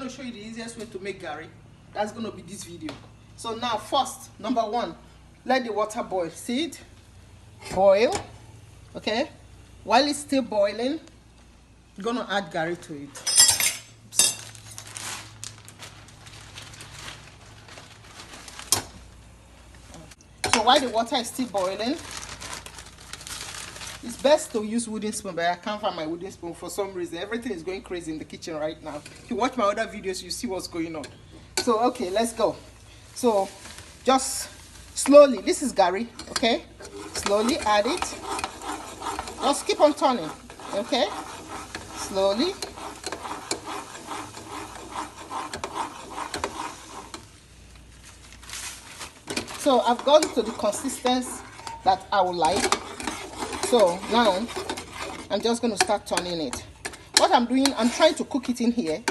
to show you the easiest way to make garri. That's going to be this video. So now first, number one, let the water boil. See it? Boil. Okay? While it's still boiling, you're going to add garri to it. So while the water is still boiling, it's best to use wooden spoon, but I can't find my wooden spoon for some reason. Everything is going crazy in the kitchen right now. If you watch my other videos, you see what's going on. So, okay, let's go. So, just slowly, this is garri, okay? Slowly add it. Just keep on turning, okay? Slowly. So, I've gone to the consistency that I would like. So now I'm just going to start turning it. What I'm doing, I'm trying to cook it in here.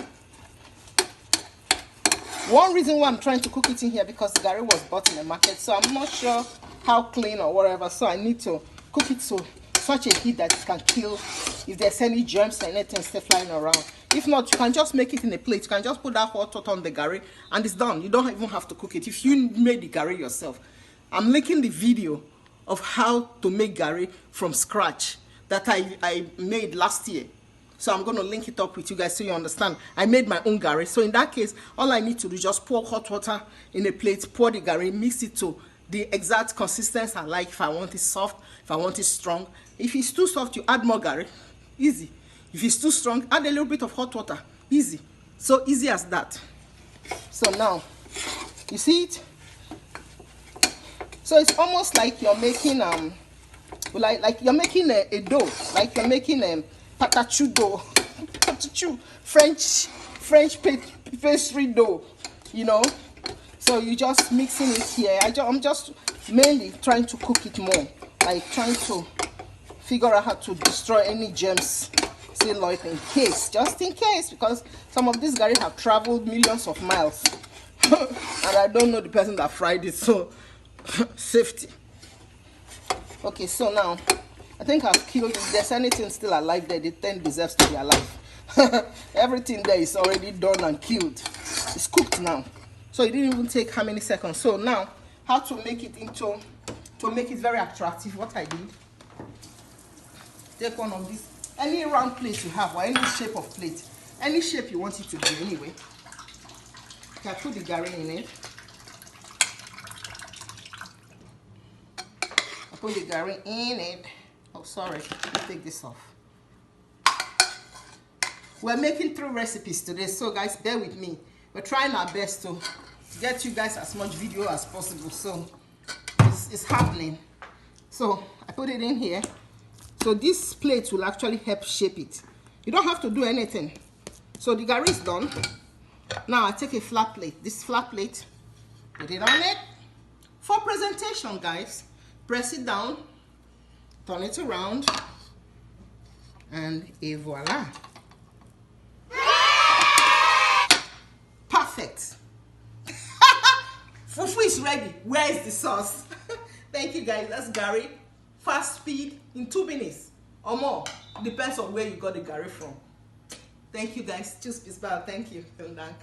One reason why I'm trying to cook it in here, because the garri was bought in the market, so I'm not sure how clean or whatever, so I need to cook it to such a heat that it can kill if there's any germs or anything still flying around. If not, you can just make it in a plate. You can just put that hot water on the garri and it's done. You don't even have to cook it if you made the garri yourself. I'm linking the video of how to make garri from scratch that I made last year. So I'm going to link it up with you guys so you understand. I made my own garri. So in that case, all I need to do is just pour hot water in a plate, pour the garri, mix it to the exact consistency I like. If I want it soft, if I want it strong. If it's too soft, you add more garri. Easy. If it's too strong, add a little bit of hot water. Easy. So easy as that. So now, you see it? So it's almost like you're making like you're making a dough, like you're making a patachu dough, French pastry dough, you know. So you're just mixing it here. I'm just mainly trying to cook it more, like trying to figure out how to destroy any germs, say like in case, just in case, because some of these garri have traveled millions of miles, and I don't know the person that fried it, so. Safety. Okay, so now I think I've killed. If there's anything still alive there, the thing deserves to be alive. Everything there is already done and killed. It's cooked now. So it didn't even take how many seconds. So now, how to make it to make it very attractive, what I did, take one of these, any round plate you have or any shape of plate, any shape you want it to be anyway. You can put the garri in it. Put the garri in it. Oh, sorry. Let me take this off. We're making 3 recipes today, so guys, bear with me. We're trying our best to get you guys as much video as possible. So it's happening. So I put it in here. So this plate will actually help shape it. You don't have to do anything. So the garri is done. Now I take a flat plate. This flat plate, put it on it for presentation, guys. Press it down, turn it around, and voila. Perfect. Fufu is ready. Where is the sauce? Thank you guys. That's garri. Fast speed in 2 minutes or more. Depends on where you got the garri from. Thank you guys. Tschüss, bis bald. Thank you. Vielen Dank.